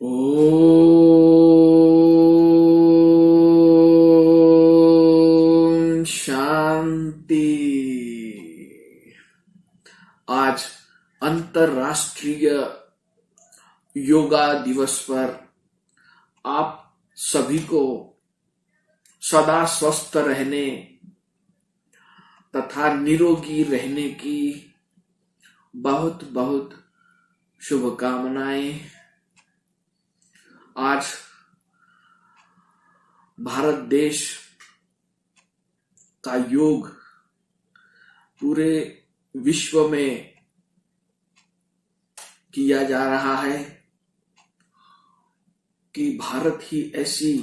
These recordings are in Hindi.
ओम शांति। आज अंतर्राष्ट्रीय योगा दिवस पर आप सभी को सदा स्वस्थ रहने तथा निरोगी रहने की बहुत बहुत शुभकामनाएं। आज भारत देश का योग पूरे विश्व में किया जा रहा है कि भारत ही ऐसी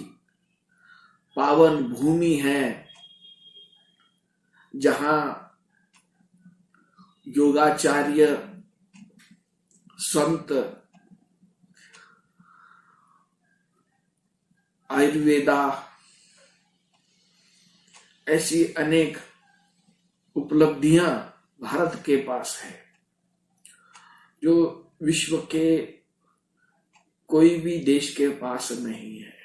पावन भूमि है जहां योगाचार्य संत आयुर्वेदा ऐसी अनेक उपलब्धियां भारत के पास है जो विश्व के कोई भी देश के पास नहीं है।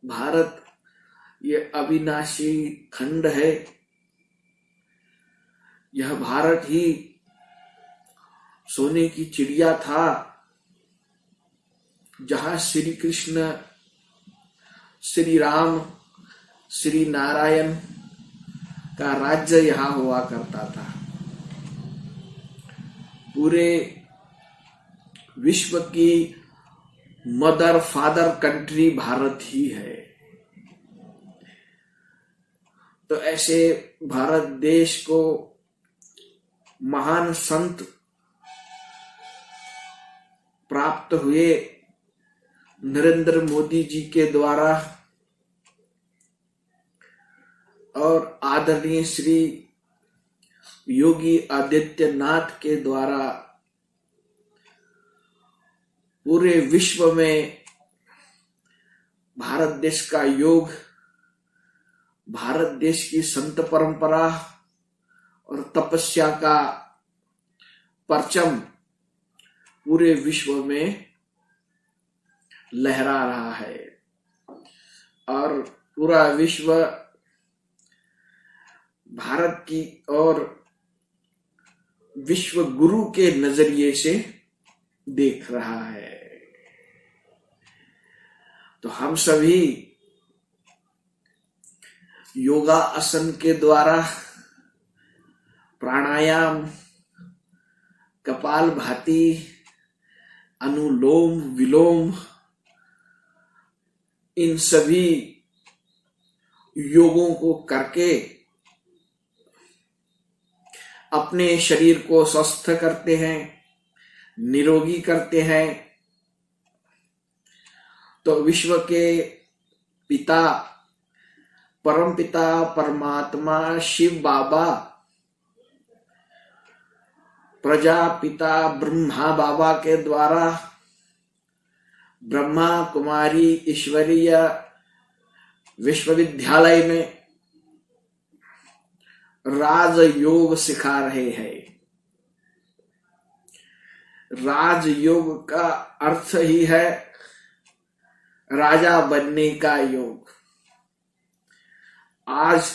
भारत ये अविनाशी खंड है। यह भारत ही सोने की चिड़िया था जहां श्री कृष्ण, श्री राम, श्री नारायण का राज्य यहां हुआ करता था। पूरे विश्व की मदर फादर कंट्री भारत ही है। तो ऐसे भारत देश को महान संत प्राप्त हुए नरेंद्र मोदी जी के द्वारा और आदरणीय श्री योगी आदित्यनाथ के द्वारा पूरे विश्व में भारत देश का योग, भारत देश की संत परंपरा और तपस्या का परचम पूरे विश्व में लहरा रहा है और पूरा विश्व भारत की और विश्व गुरु के नजरिए से देख रहा है। तो हम सभी योगा आसन के द्वारा प्राणायाम, कपालभाति, अनुलोम विलोम, इन सभी योगों को करके अपने शरीर को स्वस्थ करते हैं, निरोगी करते हैं। तो विश्व के पिता, परम पिता परमात्मा शिव बाबा, प्रजापिता ब्रह्मा बाबा के द्वारा ब्रह्मा कुमारी ईश्वरीय विश्वविद्यालय में राजयोग सिखा रहे हैं। राजयोग का अर्थ ही है राजा बनने का योग। आज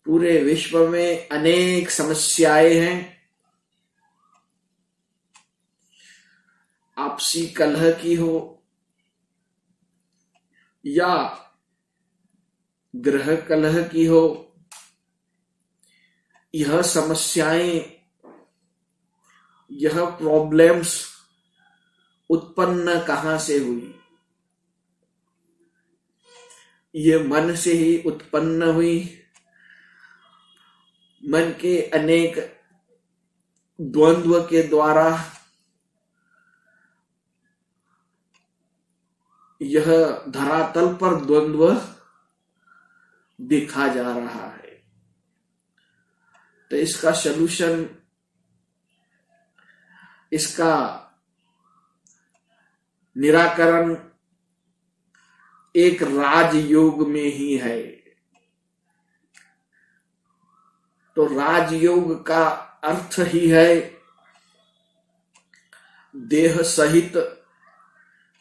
पूरे विश्व में अनेक समस्याएं हैं। आपसी कलह की हो या ग्रह कलह की हो, यह समस्याएं, यह प्रॉब्लम्स उत्पन्न कहां से हुई? ये मन से ही उत्पन्न हुई। मन के अनेक द्वंद्व के द्वारा यह धरातल पर द्वंद्व देखा जा रहा है। तो इसका सलूशन, इसका निराकरण एक राजयोग में ही है। तो राजयोग का अर्थ ही है देह सहित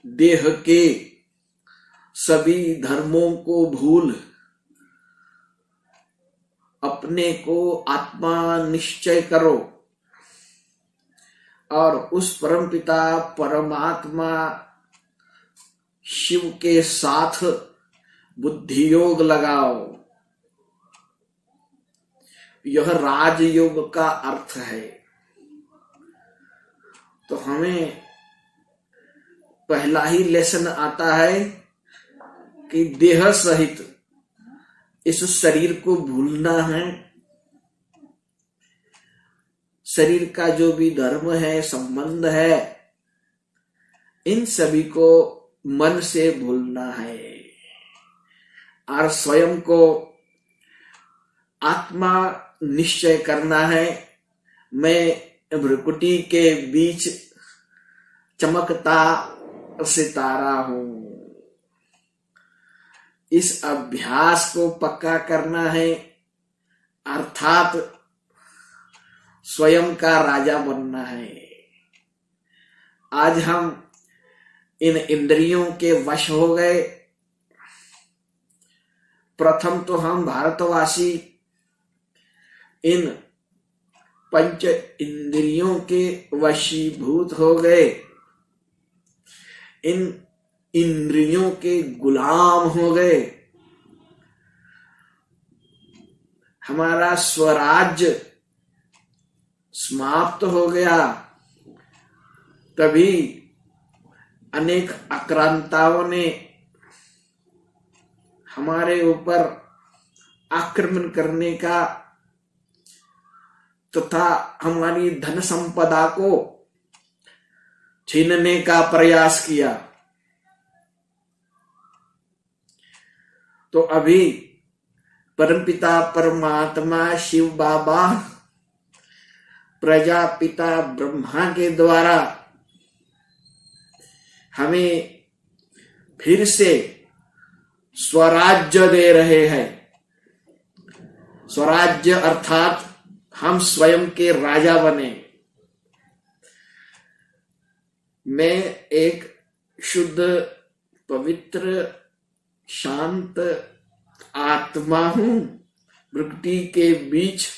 देह के सभी धर्मों को भूल अपने को आत्मा निश्चय करो और उस परमपिता परमात्मा शिव के साथ बुद्धि योग लगाओ। यह राजयोग का अर्थ है। तो हमें पहला ही लेसन आता है कि देह सहित इस शरीर को भूलना है। शरीर का जो भी धर्म है, संबंध है, इन सभी को मन से भूलना है और स्वयं को आत्मा निश्चय करना है। मैं भ्रुकुटी के बीच चमकता सितारा हूं। इस अभ्यास को पक्का करना है, अर्थात स्वयं का राजा बनना है। आज हम इन इंद्रियों के वश हो गए। प्रथम तो हम भारतवासी इन पंच इंद्रियों के वशीभूत हो गए, इन इंद्रियों के गुलाम हो गए। हमारा स्वराज्य समाप्त हो गया। तभी अनेक आक्रांताओं ने हमारे ऊपर आक्रमण करने का तथा हमारी धन संपदा को छीनने का प्रयास किया। तो अभी परमपिता परमात्मा शिव बाबा प्रजापिता ब्रह्मा के द्वारा हमें फिर से स्वराज्य दे रहे हैं। स्वराज्य अर्थात हम स्वयं के राजा बने। मैं एक शुद्ध पवित्र शांत आत्मा हूं, प्रकृति के बीच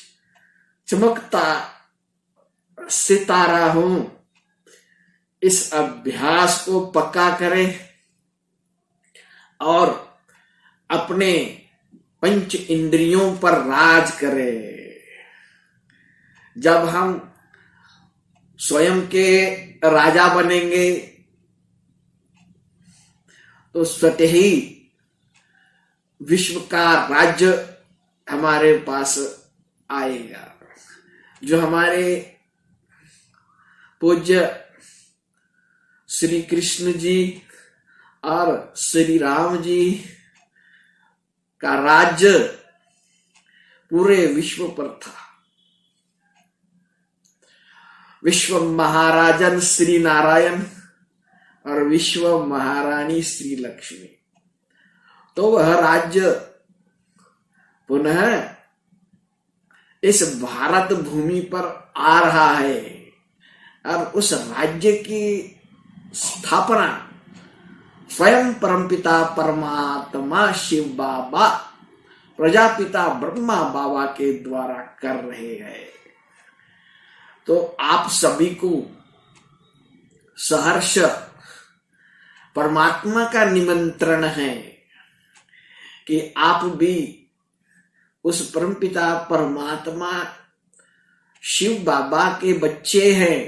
चमकता सितारा हूं। इस अभ्यास को पक्का करें और अपने पंच इंद्रियों पर राज करें। जब हम स्वयं के राजा बनेंगे तो स्वतः ही विश्व का राज्य हमारे पास आएगा। जो हमारे पूज्य श्री कृष्ण जी और श्री राम जी का राज्य पूरे विश्व पर था। विश्व महाराजन श्री नारायण और विश्व महारानी श्री लक्ष्मी। तो वह राज्य पुनः इस भारत भूमि पर आ रहा है और उस राज्य की स्थापना स्वयं परमपिता परमात्मा शिव बाबा प्रजापिता ब्रह्मा बाबा के द्वारा कर रहे हैं। तो आप सभी को सहर्ष परमात्मा का निमंत्रण है कि आप भी उस परमपिता परमात्मा शिव बाबा के बच्चे हैं,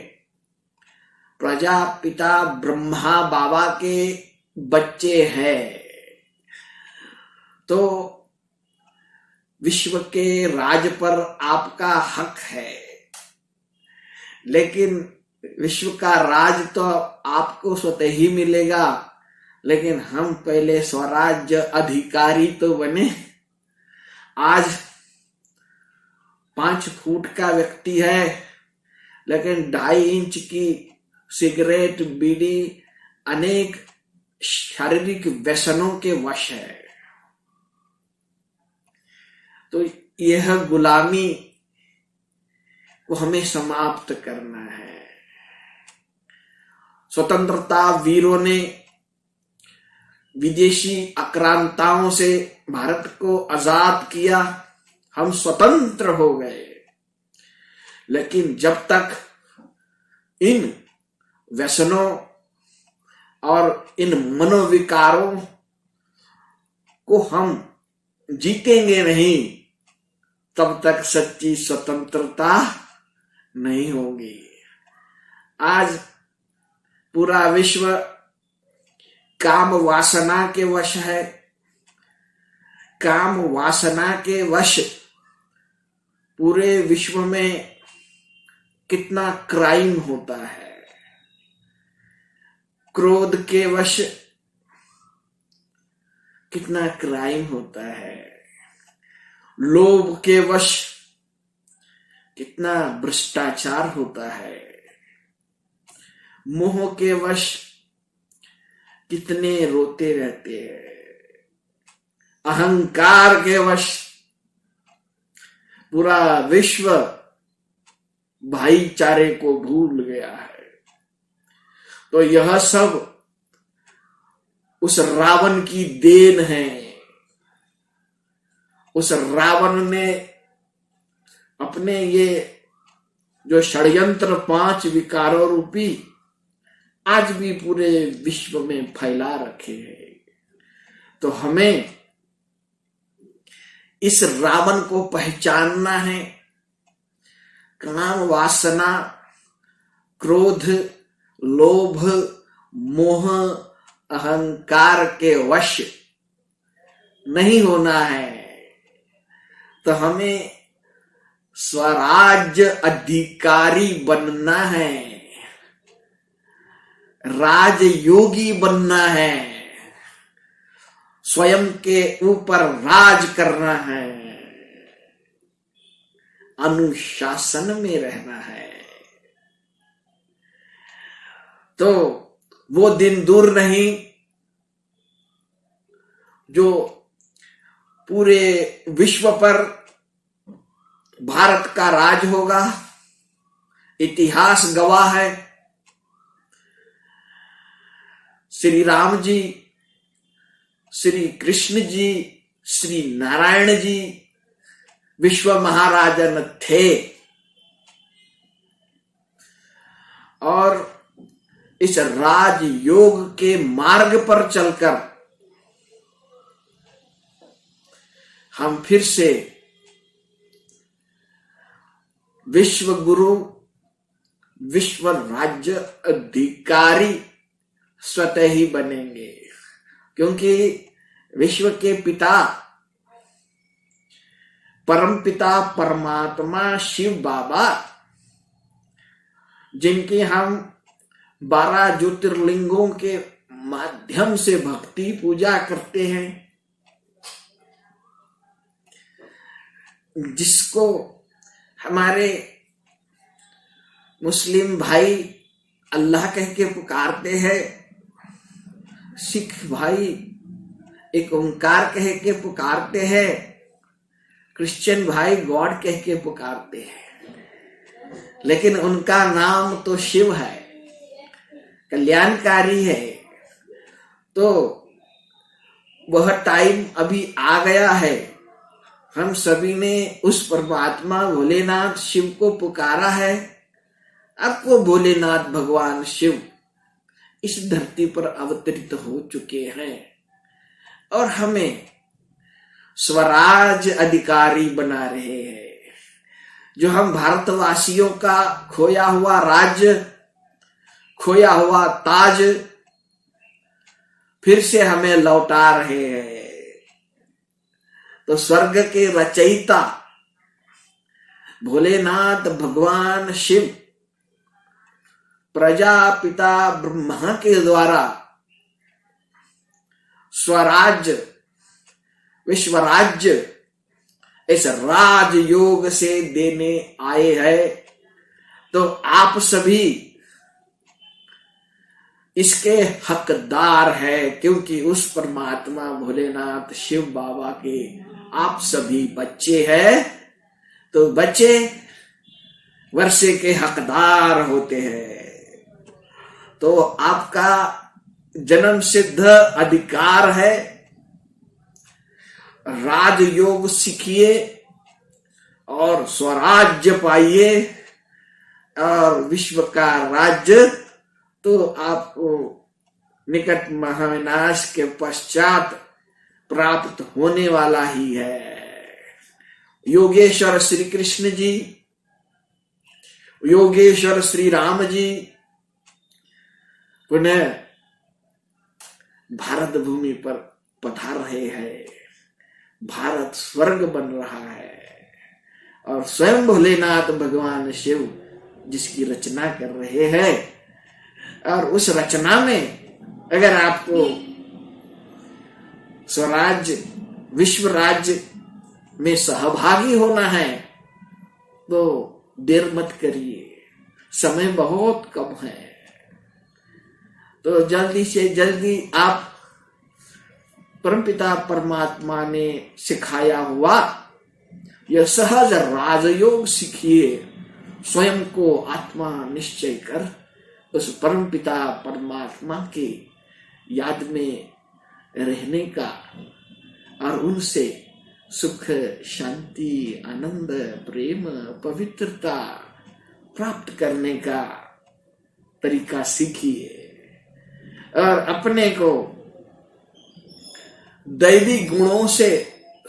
प्रजापिता ब्रह्मा बाबा के बच्चे हैं। तो विश्व के राज पर आपका हक है, लेकिन विश्व का राज तो आपको स्वतः ही मिलेगा, लेकिन हम पहले स्वराज्य अधिकारी तो बने। आज 5 फुट का व्यक्ति है, लेकिन 2.5 इंच की सिगरेट, बीड़ी, अनेक शारीरिक व्यसनों के वश है। तो यह गुलामी को हमें समाप्त करना है। स्वतंत्रता वीरों ने विदेशी आक्रांताओं से भारत को आजाद किया, हम स्वतंत्र हो गए। लेकिन जब तक इन व्यसनों और इन मनोविकारों को हम जीतेंगे नहीं, तब तक सच्ची स्वतंत्रता नहीं होगी। आज पूरा विश्व काम वासना के वश है। काम वासना के वश पूरे विश्व में कितना क्राइम होता है। क्रोध के वश कितना क्राइम होता है। लोभ के वश कितना भ्रष्टाचार होता है। मोह के वश कितने रोते रहते हैं। अहंकार के वश पूरा विश्व भाईचारे को भूल गया है। तो यह सब उस रावण की देन है। उस रावण ने अपने ये जो षड्यंत्र 5 विकारों रूपी आज भी पूरे विश्व में फैला रखे हैं। तो हमें इस रावण को पहचानना है। काम वासना, क्रोध, लोभ, मोह, अहंकार के वश नहीं होना है। तो हमें स्वराज्य अधिकारी बनना है, राजयोगी बनना है, स्वयं के ऊपर राज करना है, अनुशासन में रहना है। तो वो दिन दूर नहीं जो पूरे विश्व पर भारत का राज होगा। इतिहास गवाह है। श्री राम जी, श्री कृष्ण जी, श्री नारायण जी विश्व महाराजन थे। और इस राजयोग के मार्ग पर चलकर हम फिर से विश्व गुरु, विश्व राज्य अधिकारी स्वतः ही बनेंगे। क्योंकि विश्व के पिता, परम पिता परमात्मा शिव बाबा, जिनकी हम 12 ज्योतिर्लिंगों के माध्यम से भक्ति पूजा करते हैं, जिसको हमारे मुस्लिम भाई अल्लाह कह के पुकारते हैं, सिख भाई एक ओंकार कह के पुकारते हैं, क्रिश्चियन भाई गॉड कह के पुकारते हैं। लेकिन उनका नाम तो शिव है, कल्याणकारी है। तो वह टाइम अभी आ गया है। हम सभी ने उस परमात्मा भोलेनाथ शिव को पुकारा है। आपको भोलेनाथ भगवान शिव इस धरती पर अवतरित हो चुके हैं और हमें स्वराज अधिकारी बना रहे हैं। जो हम भारतवासियों का खोया हुआ राज्य, खोया हुआ ताज फिर से हमें लौटा रहे हैं। तो स्वर्ग के रचयिता भोलेनाथ भगवान शिव प्रजापिता ब्रह्मा के द्वारा स्वराज्य, विश्वराज्य इस राजयोग से देने आए हैं। तो आप सभी इसके हकदार है, क्योंकि उस परमात्मा भोलेनाथ शिव बाबा के आप सभी बच्चे हैं। तो बच्चे वर्षे के हकदार होते हैं। तो आपका जन्म सिद्ध अधिकार है, राजयोग सीखिए और स्वराज्य पाइए, और विश्व का राज्य तो आपको निकट महाविनाश के पश्चात प्राप्त होने वाला ही है। योगेश्वर श्री कृष्ण जी, योगेश्वर श्री राम जी पुनः भारत भूमि पर पधार रहे हैं। भारत स्वर्ग बन रहा है और स्वयं भोलेनाथ भगवान शिव जिसकी रचना कर रहे हैं, और उस रचना में अगर आपको स्वराज्य विश्व राज्य में सहभागी होना है तो देर मत करिए, समय बहुत कम है। तो जल्दी से जल्दी आप परमपिता परमात्मा ने सिखाया हुआ यह सहज राजयोग सीखिए, स्वयं को आत्मा निश्चय कर उस परमपिता परमात्मा के याद में रहने का और उनसे सुख, शांति, आनंद, प्रेम, पवित्रता प्राप्त करने का तरीका सीखिए और अपने को दैवी गुणों से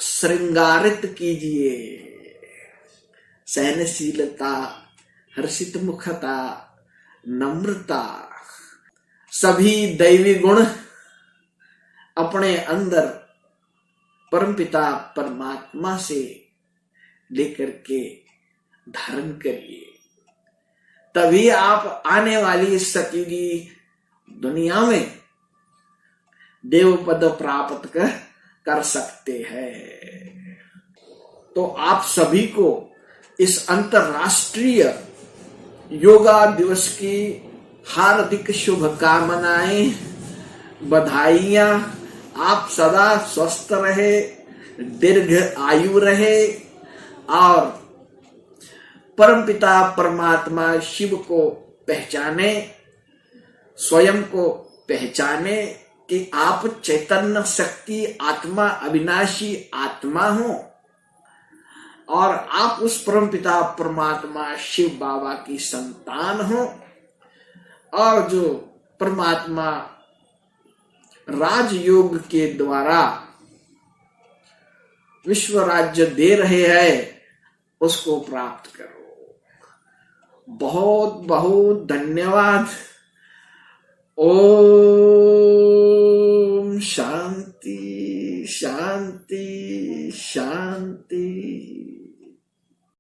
श्रृंगारित कीजिए। सहनशीलता, हर्षित मुखता, नम्रता, सभी दैवी गुण अपने अंदर परमपिता परमात्मा से लेकर के धारण करिए, तभी आप आने वाली सतयुगी दुनिया में देव पद प्राप्त कर सकते हैं। तो आप सभी को इस अंतर्राष्ट्रीय योगा दिवस की हार्दिक शुभकामनाएं, बधाइयां। आप सदा स्वस्थ रहे, दीर्घ आयु रहे और परमपिता परमात्मा शिव को पहचाने, स्वयं को पहचाने कि आप चैतन्य शक्ति आत्मा, अविनाशी आत्मा हो और आप उस परमपिता परमात्मा शिव बाबा की संतान हो, और जो परमात्मा राजयोग के द्वारा विश्व राज्य दे रहे हैं उसको प्राप्त करो। बहुत बहुत धन्यवाद। ओम शांति शांति शांति।